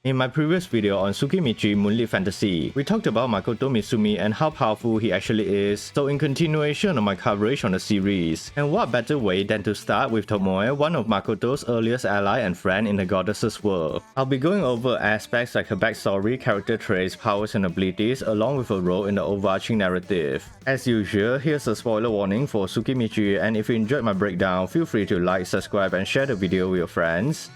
In my previous video on Tsukimichi Moonlit Fantasy, we talked about Makoto Misumi and how powerful he actually is, so in continuation of my coverage on the series, and what better way than to start with Tomoe, one of Makoto's earliest ally and friend in the goddess's world. I'll be going over aspects like her backstory, character traits, powers and abilities, along with her role in the overarching narrative. As usual, here's a spoiler warning for Tsukimichi, and if you enjoyed my breakdown, feel free to like, subscribe and share the video with your friends.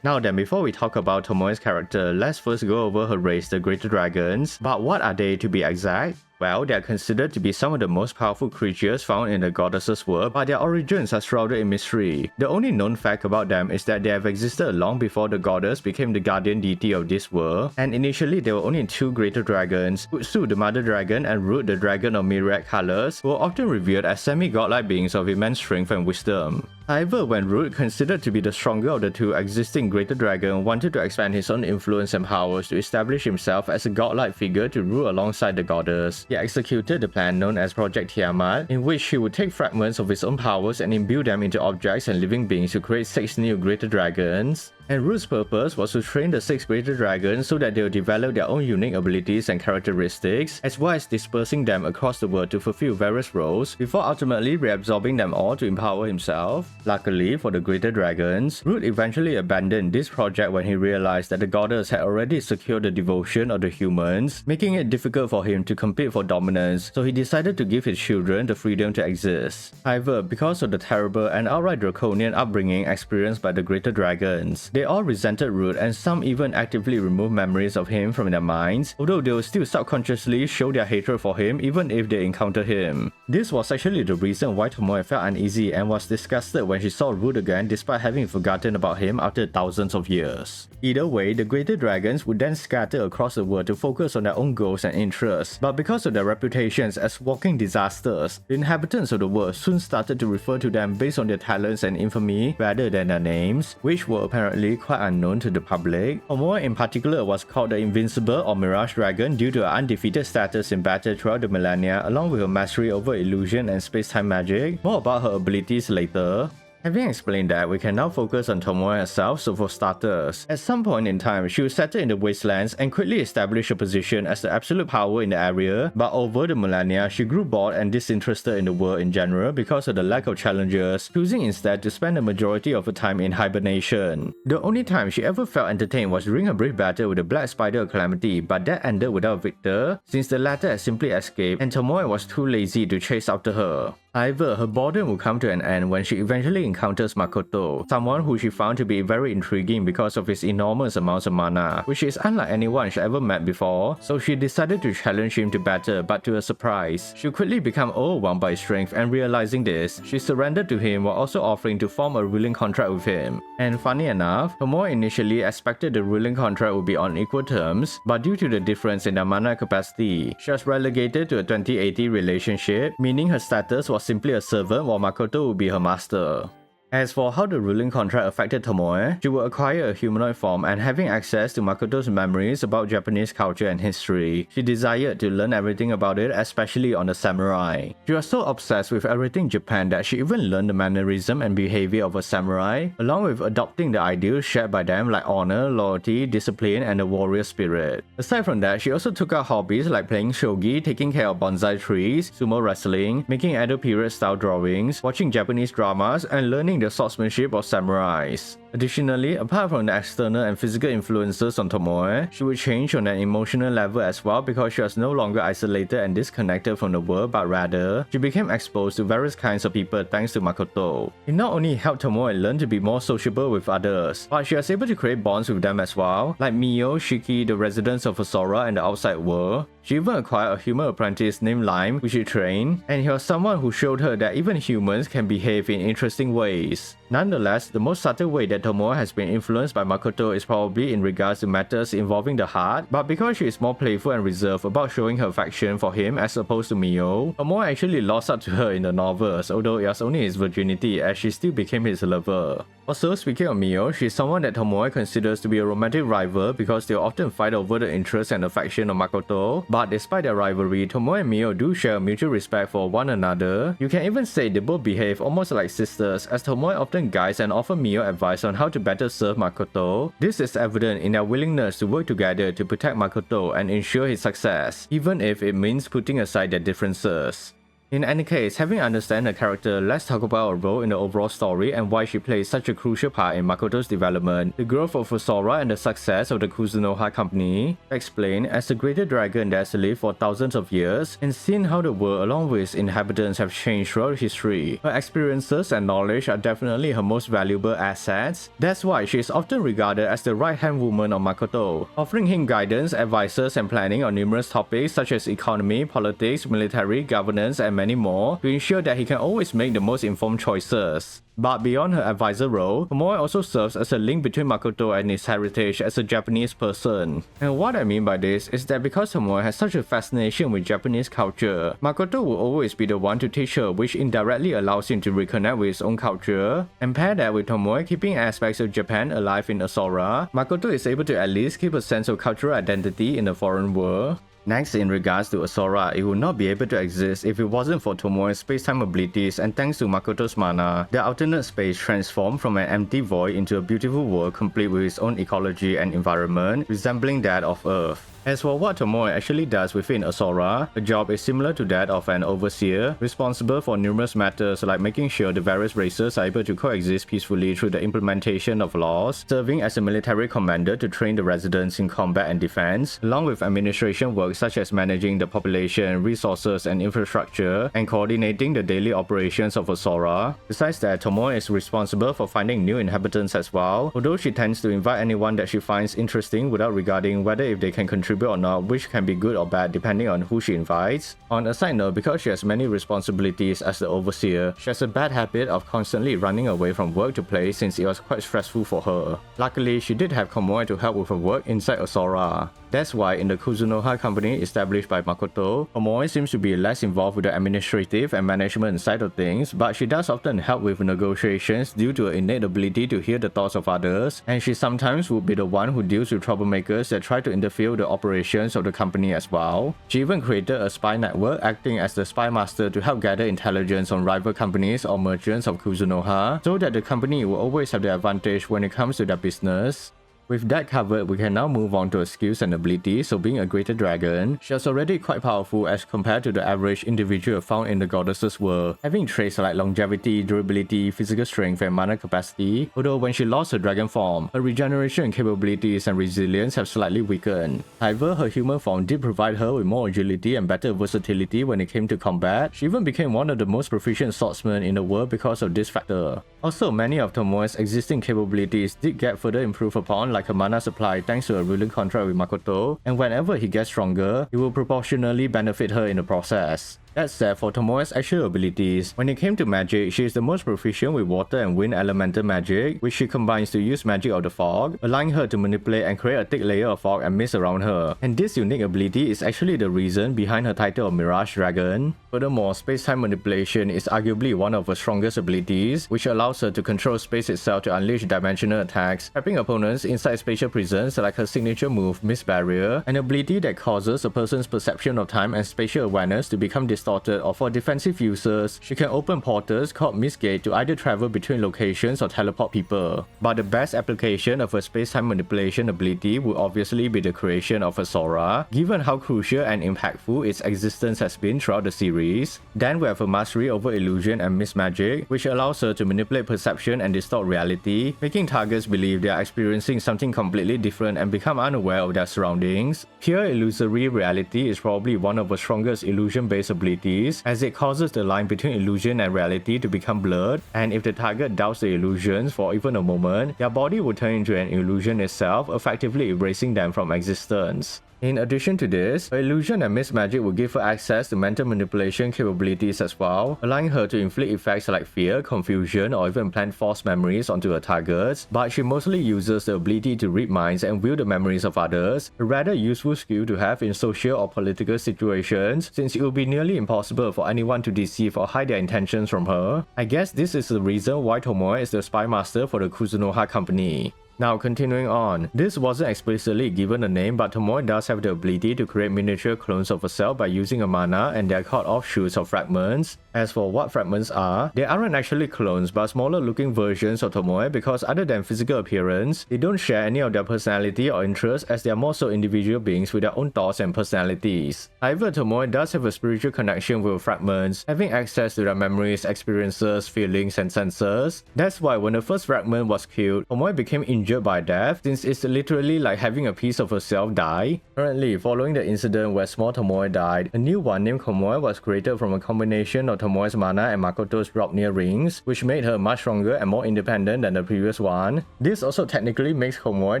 Now then, before we talk about Tomoe's character, let's first go over her race, the Greater Dragons. But what are they to be exact? Well, they are considered to be some of the most powerful creatures found in the goddess's world, but their origins are shrouded in mystery. The only known fact about them is that they have existed long before the goddess became the guardian deity of this world, and initially there were only two greater dragons, Utsu the mother dragon and Root the dragon of myriad colors, who were often revered as semi-godlike beings of immense strength and wisdom. However, when Root, considered to be the stronger of the two existing greater dragon, wanted to expand his own influence and powers to establish himself as a godlike figure to rule alongside the goddess, he executed the plan known as Project Tiamat, in which he would take fragments of his own powers and imbue them into objects and living beings to create 6 new greater dragons. And Root's purpose was to train the 6 greater dragons so that they would develop their own unique abilities and characteristics, as well as dispersing them across the world to fulfill various roles, before ultimately reabsorbing them all to empower himself. Luckily for the greater dragons, Root eventually abandoned this project when he realized that the goddess had already secured the devotion of the humans, making it difficult for him to compete for dominance, so he decided to give his children the freedom to exist. However, because of the terrible and outright draconian upbringing experienced by the greater dragons, they all resented Root, and some even actively removed memories of him from their minds, although they would still subconsciously show their hatred for him even if they encountered him. This was actually the reason why Tomoe felt uneasy and was disgusted when she saw Root again despite having forgotten about him after thousands of years. Either way, the greater dragons would then scatter across the world to focus on their own goals and interests, but because of their reputations as walking disasters, the inhabitants of the world soon started to refer to them based on their talents and infamy rather than their names, which were apparently quite unknown to the public. Tomoe in particular was called the Invincible or Mirage Dragon due to her undefeated status in battle throughout the millennia, along with her mastery over illusion and space-time magic. More about her abilities later. Having explained that, we can now focus on Tomoe herself. So for starters, at some point in time, she was settled in the wastelands and quickly established a position as the absolute power in the area, but over the millennia, she grew bored and disinterested in the world in general because of the lack of challenges, choosing instead to spend the majority of her time in hibernation. The only time she ever felt entertained was during a brief battle with the Black Spider of Calamity, but that ended without a victor, since the latter had simply escaped and Tomoe was too lazy to chase after her. However, her boredom will come to an end when she eventually encounters Makoto, someone who she found to be very intriguing because of his enormous amounts of mana, which is unlike anyone she ever met before, so she decided to challenge him to battle, but to her surprise, she quickly became overwhelmed by his strength, and realizing this, she surrendered to him while also offering to form a ruling contract with him. And funny enough, Tomoe initially expected the ruling contract would be on equal terms, but due to the difference in their mana capacity, she was relegated to a 20/80 relationship, meaning her status was simply a servant while Makoto would be her master. As for how the ruling contract affected Tomoe, she would acquire a humanoid form, and having access to Makoto's memories about Japanese culture and history, she desired to learn everything about it, especially on the samurai. She was so obsessed with everything Japan that she even learned the mannerism and behavior of a samurai, along with adopting the ideals shared by them like honor, loyalty, discipline, and the warrior spirit. Aside from that, she also took up hobbies like playing shogi, taking care of bonsai trees, sumo wrestling, making Edo period style drawings, watching Japanese dramas, and learning the swordsmanship of samurais. Additionally, apart from the external and physical influences on Tomoe, she would change on an emotional level as well because she was no longer isolated and disconnected from the world, but rather, she became exposed to various kinds of people thanks to Makoto. It not only helped Tomoe learn to be more sociable with others, but she was able to create bonds with them as well, like Mio, Shiki, the residents of Asora and the outside world. She even acquired a human apprentice named Lime, which she trained, and he was someone who showed her that even humans can behave in interesting ways. Nonetheless, the most subtle way that Tomoe has been influenced by Makoto is probably in regards to matters involving the heart, but because she is more playful and reserved about showing her affection for him as opposed to Mio, Tomoe actually lost out to her in the novels, although it was only his virginity as she still became his lover. Also, speaking of Mio, she's someone that Tomoe considers to be a romantic rival because they often fight over the interest and affection of Makoto. But despite their rivalry, Tomoe and Mio do share mutual respect for one another. You can even say they both behave almost like sisters, as Tomoe often guides and offers Mio advice on how to better serve Makoto. This is evident in their willingness to work together to protect Makoto and ensure his success, even if it means putting aside their differences. In any case, having understand her character, let's talk about her role in the overall story and why she plays such a crucial part in Makoto's development, the growth of Asora and the success of the Kuzunoha company. To explain, as the greater dragon that has lived for thousands of years, and seen how the world along with its inhabitants have changed throughout history, her experiences and knowledge are definitely her most valuable assets. That's why she is often regarded as the right-hand woman of Makoto, offering him guidance, advices, and planning on numerous topics such as economy, politics, military, governance, and many more, to ensure that he can always make the most informed choices. But beyond her advisor role, Tomoe also serves as a link between Makoto and his heritage as a Japanese person. And what I mean by this is that because Tomoe has such a fascination with Japanese culture, Makoto will always be the one to teach her, which indirectly allows him to reconnect with his own culture. And pair that with Tomoe keeping aspects of Japan alive in Asora, Makoto is able to at least keep a sense of cultural identity in the foreign world. Next, in regards to Asora, it would not be able to exist if it wasn't for Tomoe's space-time abilities, and thanks to Makoto's mana, the alternate space transformed from an empty void into a beautiful world complete with its own ecology and environment, resembling that of Earth. As for what Tomoe actually does within Asora, the job is similar to that of an overseer, responsible for numerous matters like making sure the various races are able to coexist peacefully through the implementation of laws, serving as a military commander to train the residents in combat and defense, along with administration work such as managing the population, resources, and infrastructure, and coordinating the daily operations of Asora. Besides that, Tomoe is responsible for finding new inhabitants as well, although she tends to invite anyone that she finds interesting without regarding whether if they can contribute or not, which can be good or bad depending on who she invites. On a side note, because she has many responsibilities as the overseer, she has a bad habit of constantly running away from work to play since it was quite stressful for her. Luckily, she did have Tomoe to help with her work inside Asora. That's why in the Kuzunoha company established by Makoto, Tomoe seems to be less involved with the administrative and management side of things, but she does often help with negotiations due to her innate ability to hear the thoughts of others, and she sometimes would be the one who deals with troublemakers that try to interfere with the operations of the company as well. She even created a spy network acting as the spy master to help gather intelligence on rival companies or merchants of Kuzunoha, so that the company will always have the advantage when it comes to their business. With that covered, we can now move on to her skills and abilities. So being a greater dragon, she is already quite powerful as compared to the average individual found in the goddesses world, having traits like longevity, durability, physical strength, and mana capacity. Although when she lost her dragon form, her regeneration capabilities and resilience have slightly weakened. However, her human form did provide her with more agility and better versatility when it came to combat. She even became one of the most proficient swordsmen in the world because of this factor. Also, many of Tomoe's existing capabilities did get further improved upon, like her mana supply thanks to a ruling contract with Makoto, and whenever he gets stronger, it will proportionally benefit her in the process. That said, for Tomoe's actual abilities, when it came to magic, she is the most proficient with water and wind elemental magic, which she combines to use magic of the fog, allowing her to manipulate and create a thick layer of fog and mist around her. And this unique ability is actually the reason behind her title of Mirage Dragon. Furthermore, space-time manipulation is arguably one of her strongest abilities, which allows her to control space itself to unleash dimensional attacks, trapping opponents inside spatial prisons like her signature move, Mist Barrier, an ability that causes a person's perception of time and spatial awareness to become distorted, or for defensive users, she can open portals called Mist Gate to either travel between locations or teleport people. But the best application of her space-time manipulation ability would obviously be the creation of Asora, given how crucial and impactful its existence has been throughout the series. Then we have her mastery over illusion and mist magic, which allows her to manipulate perception and distort reality, making targets believe they are experiencing something completely different and become unaware of their surroundings. Pure illusory reality is probably one of her strongest illusion-based abilities, as it causes the line between illusion and reality to become blurred, and if the target doubts the illusions for even a moment, their body will turn into an illusion itself, effectively erasing them from existence. In addition to this, her illusion and mist magic will give her access to mental manipulation capabilities as well, allowing her to inflict effects like fear, confusion, or even plant false memories onto her targets, but she mostly uses the ability to read minds and view the memories of others, a rather useful skill to have in social or political situations, since it will be nearly impossible for anyone to deceive or hide their intentions from her. I guess this is the reason why Tomoe is the spy master for the Kuzunoha company. Now continuing on, this wasn't explicitly given a name, but Tomoe does have the ability to create miniature clones of herself by using a mana, and they are called offshoots of fragments. As for what fragments are, they aren't actually clones but smaller looking versions of Tomoe, because other than physical appearance, they don't share any of their personality or interests, as they are more so individual beings with their own thoughts and personalities. However, Tomoe does have a spiritual connection with fragments, having access to their memories, experiences, feelings, and senses. That's why when the first fragment was killed, Tomoe became injured by death, since it's literally like having a piece of herself die. Currently, following the incident where small Tomoe died, a new one named Tomoe was created from a combination of Tomoe's mana and Makoto's Dropnir rings, which made her much stronger and more independent than the previous one. This also technically makes Tomoe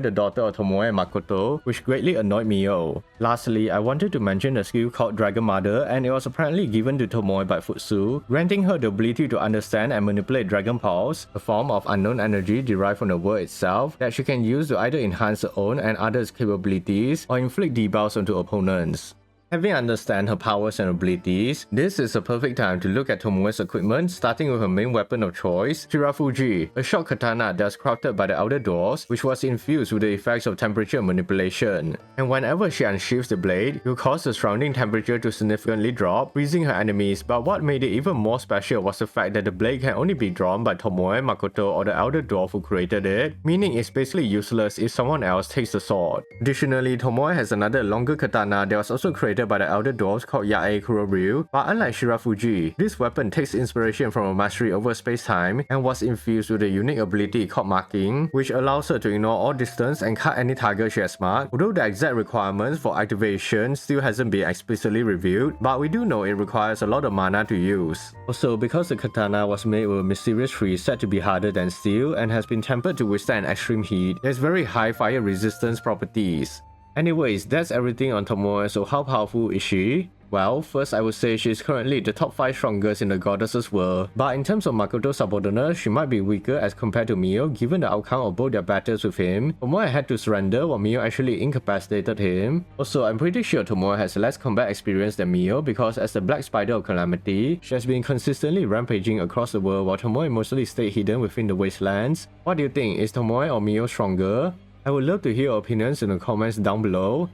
the daughter of Tomoe and Makoto, which greatly annoyed Mio. Lastly, I wanted to mention a skill called Dragon Mother, and it was apparently given to Tomoe by Futsu, granting her the ability to understand and manipulate Dragon Pulse, a form of unknown energy derived from the world itself, that she can use to either enhance her own and others' capabilities or inflict debuffs onto opponents. Having understand her powers and abilities, this is a perfect time to look at Tomoe's equipment, starting with her main weapon of choice, Shirafuji, a short katana that's crafted by the Elder Dwarfs, which was infused with the effects of temperature manipulation. And whenever she unsheathes the blade, it will cause the surrounding temperature to significantly drop, freezing her enemies, but what made it even more special was the fact that the blade can only be drawn by Tomoe, Makoto, or the Elder Dwarf who created it, meaning it's basically useless if someone else takes the sword. Additionally, Tomoe has another longer katana that was also created by the Elder Dwarfs called Yae Kuroryu, but unlike Shirafuji, this weapon takes inspiration from a mastery over space-time and was infused with a unique ability called Marking, which allows her to ignore all distance and cut any target she has marked, although the exact requirements for activation still hasn't been explicitly revealed, but we do know it requires a lot of mana to use. Also, because the katana was made with a mysterious tree said to be harder than steel and has been tempered to withstand extreme heat, it has very high fire resistance properties. Anyways, that's everything on Tomoe, so how powerful is she? Well, first I would say she is currently the top 5 strongest in the goddesses world, but in terms of Makoto's subordinates, she might be weaker as compared to Mio given the outcome of both their battles with him. Tomoe had to surrender while Mio actually incapacitated him. Also, I'm pretty sure Tomoe has less combat experience than Mio because as the Black Spider of Calamity, she has been consistently rampaging across the world while Tomoe mostly stayed hidden within the wastelands. What do you think, is Tomoe or Mio stronger? I would love to hear your opinions in the comments down below.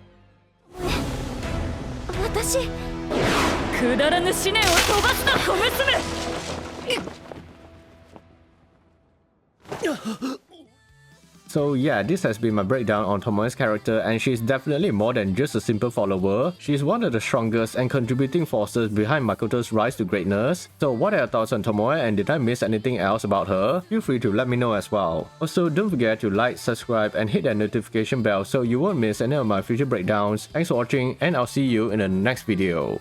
私くだらぬ思念を飛ばすな小娘 So yeah, this has been my breakdown on Tomoe's character, and she's definitely more than just a simple follower. She's one of the strongest and contributing forces behind Makoto's rise to greatness. So what are your thoughts on Tomoe, and did I miss anything else about her? Feel free to let me know as well. Also, don't forget to like, subscribe, and hit that notification bell so you won't miss any of my future breakdowns. Thanks for watching, and I'll see you in the next video.